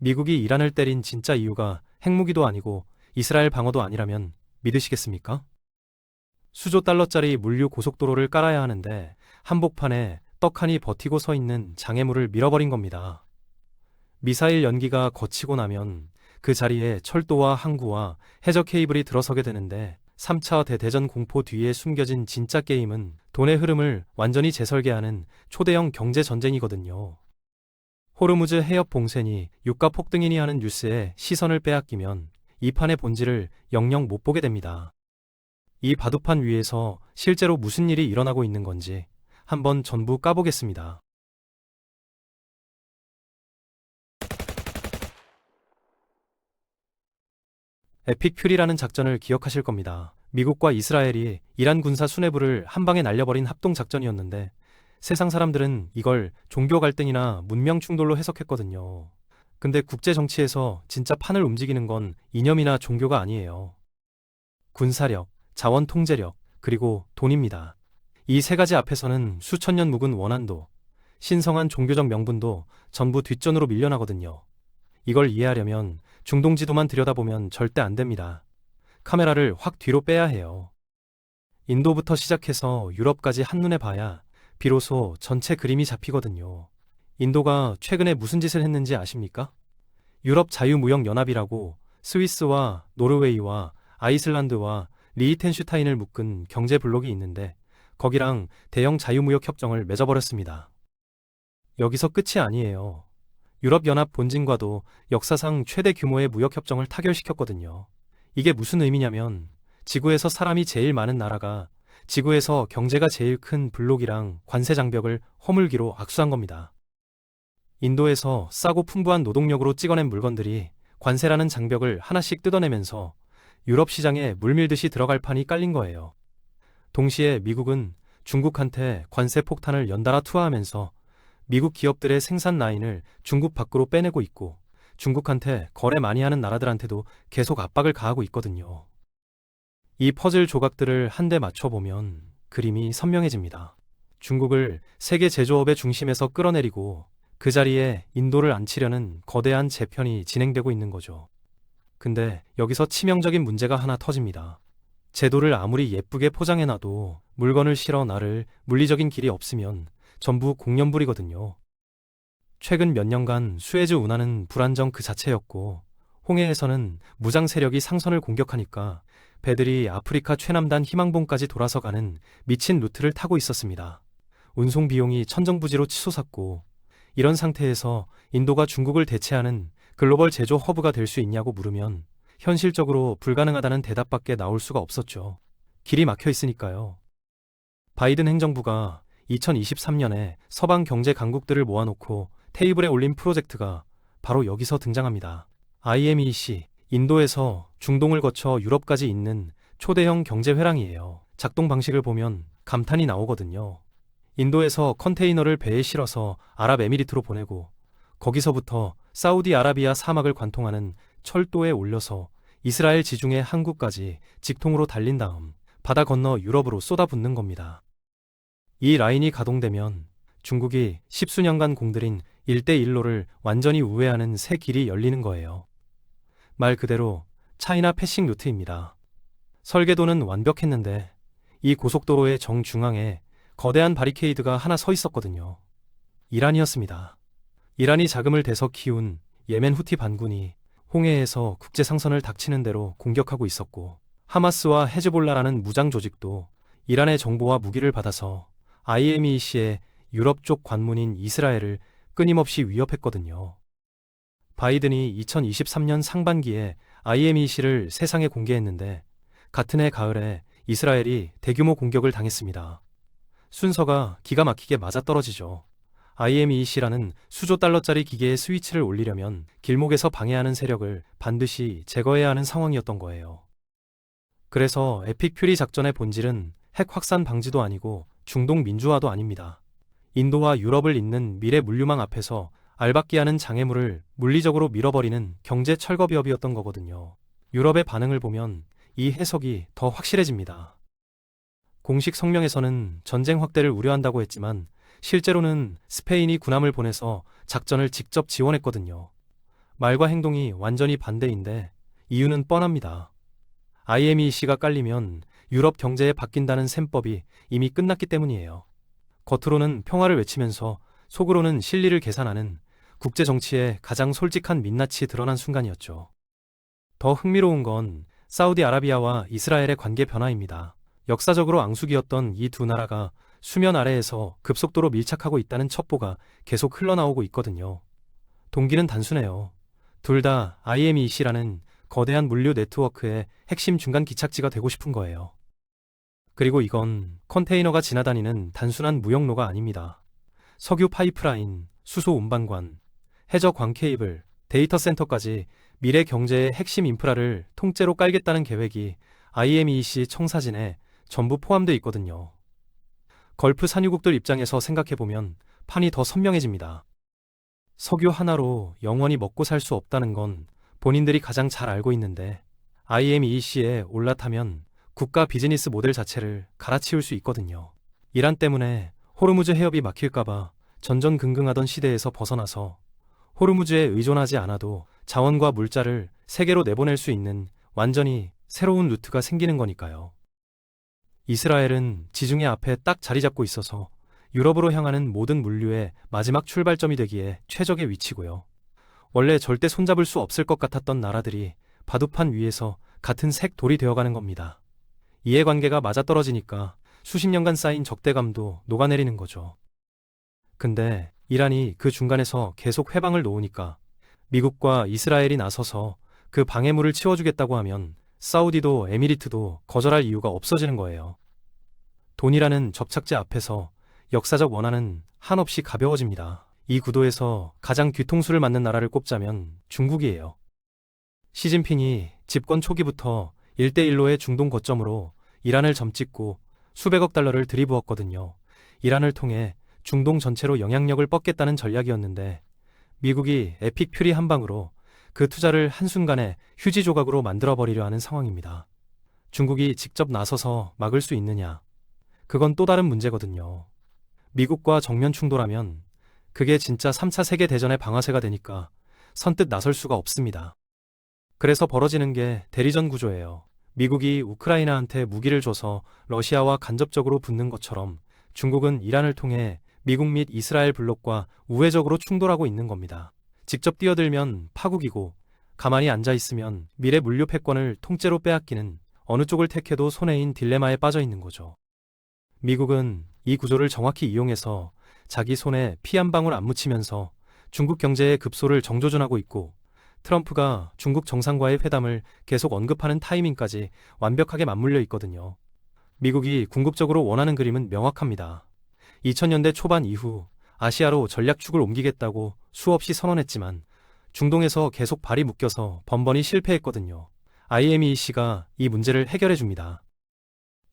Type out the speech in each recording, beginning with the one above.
미국이 이란을 때린 진짜 이유가 핵무기도 아니고 이스라엘 방어도 아니라면 믿으시겠습니까? 수조 달러짜리 물류 고속도로를 깔아야 하는데 한복판에 떡하니 버티고 서 있는 장애물을 밀어버린 겁니다. 미사일 연기가 거치고 나면 그 자리에 철도와 항구와 해저 케이블이 들어서게 되는데 3차 대대전 공포 뒤에 숨겨진 진짜 게임은 돈의 흐름을 완전히 재설계하는 초대형 경제 전쟁이거든요. 호르무즈 해협 봉쇄니 유가 폭등이니 하는 뉴스에 시선을 빼앗기면 이 판의 본질을 영영 못 보게 됩니다. 이 바둑판 위에서 실제로 무슨 일이 일어나고 있는 건지 한번 전부 까보겠습니다. 에픽 퓨리라는 작전을 기억하실 겁니다. 미국과 이스라엘이 이란 군사 수뇌부를 한 방에 날려버린 합동작전이었는데 세상 사람들은 이걸 종교 갈등이나 문명 충돌로 해석했거든요. 근데 국제 정치에서 진짜 판을 움직이는 건 이념이나 종교가 아니에요. 군사력, 자원 통제력, 그리고 돈입니다. 이 세 가지 앞에서는 수천 년 묵은 원한도, 신성한 종교적 명분도 전부 뒷전으로 밀려나거든요. 이걸 이해하려면 중동 지도만 들여다보면 절대 안 됩니다. 카메라를 확 뒤로 빼야 해요. 인도부터 시작해서 유럽까지 한눈에 봐야 비로소 전체 그림이 잡히거든요. 인도가 최근에 무슨 짓을 했는지 아십니까? 유럽 자유무역연합이라고 스위스와 노르웨이와 아이슬란드와 리히텐슈타인을 묶은 경제 블록이 있는데 거기랑 대형 자유무역 협정을 맺어버렸습니다. 여기서 끝이 아니에요. 유럽연합 본진과도 역사상 최대 규모의 무역협정을 타결시켰거든요. 이게 무슨 의미냐면 지구에서 사람이 제일 많은 나라가 지구에서 경제가 제일 큰 블록이랑 관세 장벽을 허물기로 악수한 겁니다. 인도에서 싸고 풍부한 노동력으로 찍어낸 물건들이 관세라는 장벽을 하나씩 뜯어내면서 유럽 시장에 물밀듯이 들어갈 판이 깔린 거예요. 동시에 미국은 중국한테 관세 폭탄을 연달아 투하하면서 미국 기업들의 생산 라인을 중국 밖으로 빼내고 있고 중국한테 거래 많이 하는 나라들한테도 계속 압박을 가하고 있거든요. 이 퍼즐 조각들을 한데 맞춰보면 그림이 선명해집니다. 중국을 세계 제조업의 중심에서 끌어내리고 그 자리에 인도를 앉히려는 거대한 재편이 진행되고 있는 거죠. 근데 여기서 치명적인 문제가 하나 터집니다. 제도를 아무리 예쁘게 포장해놔도 물건을 실어 나를 물리적인 길이 없으면 전부 공연불이거든요. 최근 몇 년간 수에즈 운하는 불안정 그 자체였고 홍해에서는 무장 세력이 상선을 공격하니까 배들이 아프리카 최남단 희망봉까지 돌아서 가는 미친 루트를 타고 있었습니다. 운송 비용이 천정부지로 치솟았고 이런 상태에서 인도가 중국을 대체하는 글로벌 제조 허브가 될 수 있냐고 물으면 현실적으로 불가능하다는 대답밖에 나올 수가 없었죠. 길이 막혀 있으니까요. 바이든 행정부가 2023년에 서방 경제 강국들을 모아놓고 테이블에 올린 프로젝트가 바로 여기서 등장합니다. IMEC, 인도에서 중동을 거쳐 유럽까지 있는 초대형 경제회랑이에요. 작동 방식을 보면 감탄이 나오거든요. 인도에서 컨테이너를 배에 실어서 아랍에미리트로 보내고 거기서부터 사우디아라비아 사막을 관통하는 철도에 올려서 이스라엘 지중해 항구까지 직통으로 달린 다음 바다 건너 유럽으로 쏟아붓는 겁니다. 이 라인이 가동되면 중국이 십수년간 공들인 1대1로를 완전히 우회하는 새 길이 열리는 거예요. 말 그대로 차이나 패싱 루트입니다. 설계도는 완벽했는데 이 고속도로의 정중앙에 거대한 바리케이드가 하나 서 있었거든요. 이란이었습니다. 이란이 자금을 대서 키운 예멘 후티 반군이 홍해에서 국제 상선을 닥치는 대로 공격하고 있었고 하마스와 헤즈볼라라는 무장 조직도 이란의 정보와 무기를 받아서 IMEC의 유럽 쪽 관문인 이스라엘을 끊임없이 위협했거든요. 바이든이 2023년 상반기에 IMEC를 세상에 공개했는데 같은 해 가을에 이스라엘이 대규모 공격을 당했습니다. 순서가 기가 막히게 맞아떨어지죠. IMEC라는 수조 달러짜리 기계에 스위치를 올리려면 길목에서 방해하는 세력을 반드시 제거해야 하는 상황이었던 거예요. 그래서 에픽 퓨리 작전의 본질은 핵 확산 방지도 아니고 중동 민주화도 아닙니다. 인도와 유럽을 잇는 미래 물류망 앞에서 알박기하는 장애물을 물리적으로 밀어버리는 경제 철거비업이었던 거거든요. 유럽의 반응을 보면 이 해석이 더 확실해집니다. 공식 성명에서는 전쟁 확대를 우려한다고 했지만 실제로는 스페인이 군함을 보내서 작전을 직접 지원했거든요. 말과 행동이 완전히 반대인데 이유는 뻔합니다. IMEC가 깔리면 유럽 경제에 바뀐다는 셈법이 이미 끝났기 때문이에요. 겉으로는 평화를 외치면서 속으로는 실리를 계산하는 국제 정치의 가장 솔직한 민낯이 드러난 순간이었죠. 더 흥미로운 건 사우디아라비아와 이스라엘의 관계 변화입니다. 역사적으로 앙숙이었던 이 두 나라가 수면 아래에서 급속도로 밀착하고 있다는 첩보가 계속 흘러나오고 있거든요. 동기는 단순해요. 둘 다 IMEC라는 거대한 물류 네트워크의 핵심 중간 기착지가 되고 싶은 거예요. 그리고 이건 컨테이너가 지나다니는 단순한 무역로가 아닙니다. 석유 파이프라인, 수소 운반관, 해저 광 케이블, 데이터 센터까지 미래 경제의 핵심 인프라를 통째로 깔겠다는 계획이 IMEC 청사진에 전부 포함되어 있거든요. 걸프 산유국들 입장에서 생각해보면 판이 더 선명해집니다. 석유 하나로 영원히 먹고 살 수 없다는 건 본인들이 가장 잘 알고 있는데 IMEC에 올라타면 국가 비즈니스 모델 자체를 갈아치울 수 있거든요. 이란 때문에 호르무즈 해협이 막힐까봐 전전긍긍하던 시대에서 벗어나서 호르무즈에 의존하지 않아도 자원과 물자를 세계로 내보낼 수 있는 완전히 새로운 루트가 생기는 거니까요. 이스라엘은 지중해 앞에 딱 자리 잡고 있어서 유럽으로 향하는 모든 물류의 마지막 출발점이 되기에 최적의 위치고요. 원래 절대 손잡을 수 없을 것 같았던 나라들이 바둑판 위에서 같은 색 돌이 되어가는 겁니다. 이해관계가 맞아떨어지니까 수십 년간 쌓인 적대감도 녹아내리는 거죠. 근데 이란이 그 중간에서 계속 회방을 놓으니까 미국과 이스라엘이 나서서 그 방해물을 치워주겠다고 하면 사우디도 에미리트도 거절할 이유가 없어지는 거예요. 돈이라는 접착제 앞에서 역사적 원한은 한없이 가벼워집니다. 이 구도에서 가장 뒤통수를 맞는 나라를 꼽자면 중국이에요. 시진핑이 집권 초기부터 1대1로의 중동 거점으로 이란을 점찍고 수백억 달러를 들이부었거든요. 이란을 통해 중동 전체로 영향력을 뻗겠다는 전략이었는데 미국이 에픽 퓨리 한 방으로 그 투자를 한순간에 휴지 조각으로 만들어버리려 하는 상황입니다. 중국이 직접 나서서 막을 수 있느냐? 그건 또 다른 문제거든요. 미국과 정면 충돌하면 그게 진짜 3차 세계대전의 방아쇠가 되니까 선뜻 나설 수가 없습니다. 그래서 벌어지는 게 대리전 구조예요. 미국이 우크라이나한테 무기를 줘서 러시아와 간접적으로 붙는 것처럼 중국은 이란을 통해 미국 및 이스라엘 블록과 우회적으로 충돌하고 있는 겁니다. 직접 뛰어들면 파국이고 가만히 앉아있으면 미래 물류 패권을 통째로 빼앗기는 어느 쪽을 택해도 손해인 딜레마에 빠져 있는 거죠. 미국은 이 구조를 정확히 이용해서 자기 손에 피 한 방울 안 묻히면서 중국 경제의 급소를 정조준하고 있고 트럼프가 중국 정상과의 회담을 계속 언급하는 타이밍까지 완벽하게 맞물려 있거든요. 미국이 궁극적으로 원하는 그림은 명확합니다. 2000년대 초반 이후 아시아로 전략축을 옮기겠다고 수없이 선언했지만 중동에서 계속 발이 묶여서 번번이 실패했거든요. IMEC가 이 문제를 해결해 줍니다.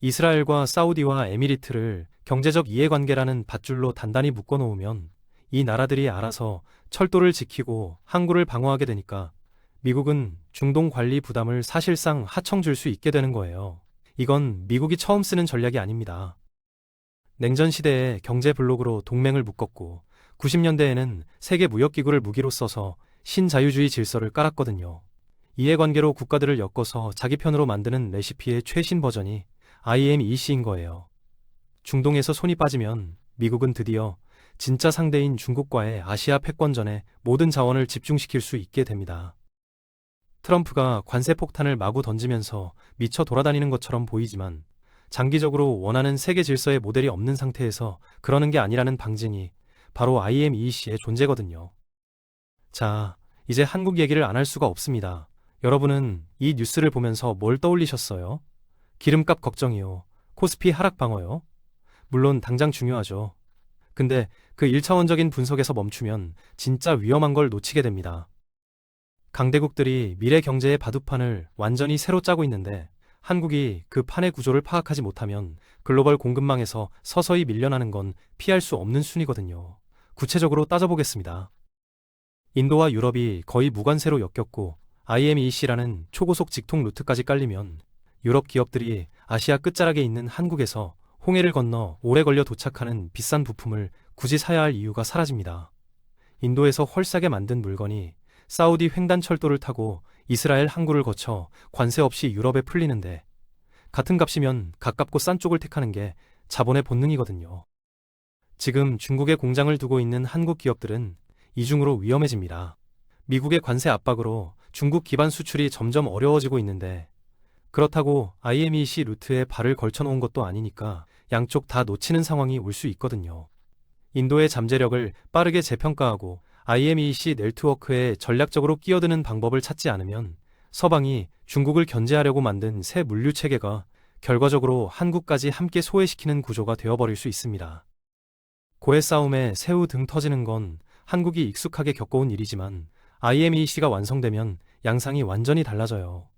이스라엘과 사우디와 에미리트를 경제적 이해관계라는 밧줄로 단단히 묶어놓으면 이 나라들이 알아서 철도를 지키고 항구를 방어하게 되니까 미국은 중동 관리 부담을 사실상 하청 줄 수 있게 되는 거예요. 이건 미국이 처음 쓰는 전략이 아닙니다. 냉전 시대에 경제 블록으로 동맹을 묶었고 90년대에는 세계무역기구를 무기로 써서 신자유주의 질서를 깔았거든요. 이해관계로 국가들을 엮어서 자기 편으로 만드는 레시피의 최신 버전이 IMEC인 거예요. 중동에서 손이 빠지면 미국은 드디어 진짜 상대인 중국과의 아시아 패권전에 모든 자원을 집중시킬 수 있게 됩니다. 트럼프가 관세 폭탄을 마구 던지면서 미쳐 돌아다니는 것처럼 보이지만 장기적으로 원하는 세계 질서의 모델이 없는 상태에서 그러는 게 아니라는 방증이 바로 IMEC의 존재거든요. 자, 이제 한국 얘기를 안 할 수가 없습니다. 여러분은 이 뉴스를 보면서 뭘 떠올리셨어요? 기름값 걱정이요? 코스피 하락 방어요? 물론 당장 중요하죠. 근데 그 1차원적인 분석에서 멈추면 진짜 위험한 걸 놓치게 됩니다. 강대국들이 미래 경제의 바둑판을 완전히 새로 짜고 있는데 한국이 그 판의 구조를 파악하지 못하면 글로벌 공급망에서 서서히 밀려나는 건 피할 수 없는 순위거든요. 구체적으로 따져보겠습니다. 인도와 유럽이 거의 무관세로 엮였고 IMEC라는 초고속 직통 루트까지 깔리면 유럽 기업들이 아시아 끝자락에 있는 한국에서 홍해를 건너 오래 걸려 도착하는 비싼 부품을 굳이 사야 할 이유가 사라집니다. 인도에서 헐싸게 만든 물건이 사우디 횡단철도를 타고 이스라엘 항구를 거쳐 관세 없이 유럽에 풀리는데 같은 값이면 가깝고 싼 쪽을 택하는 게 자본의 본능이거든요. 지금 중국에 공장을 두고 있는 한국 기업들은 이중으로 위험해집니다. 미국의 관세 압박으로 중국 기반 수출이 점점 어려워지고 있는데 그렇다고 IMEC 루트에 발을 걸쳐놓은 것도 아니니까 양쪽 다 놓치는 상황이 올 수 있거든요. 인도의 잠재력을 빠르게 재평가하고 IMEC 네트워크에 전략적으로 끼어드는 방법을 찾지 않으면 서방이 중국을 견제하려고 만든 새 물류 체계가 결과적으로 한국까지 함께 소외시키는 구조가 되어버릴 수 있습니다. 고해 싸움에 새우 등 터지는 건 한국이 익숙하게 겪어온 일이지만 IMEC가 완성되면 양상이 완전히 달라져요.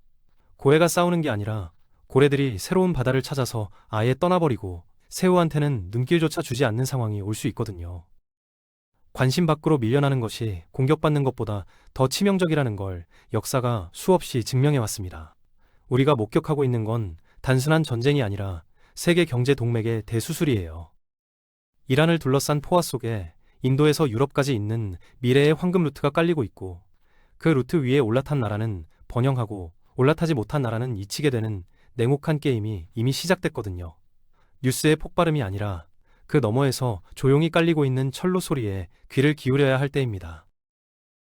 고해가 싸우는 게 아니라 고래들이 새로운 바다를 찾아서 아예 떠나버리고 새우한테는 눈길조차 주지 않는 상황이 올 수 있거든요. 관심 밖으로 밀려나는 것이 공격받는 것보다 더 치명적이라는 걸 역사가 수없이 증명해왔습니다. 우리가 목격하고 있는 건 단순한 전쟁이 아니라 세계 경제 동맥의 대수술이에요. 이란을 둘러싼 포화 속에 인도에서 유럽까지 있는 미래의 황금 루트가 깔리고 있고 그 루트 위에 올라탄 나라는 번영하고 올라타지 못한 나라는 잊히게 되는 냉혹한 게임이 이미 시작됐거든요. 뉴스의 폭발음이 아니라 그 너머에서 조용히 깔리고 있는 철로 소리에 귀를 기울여야 할 때입니다.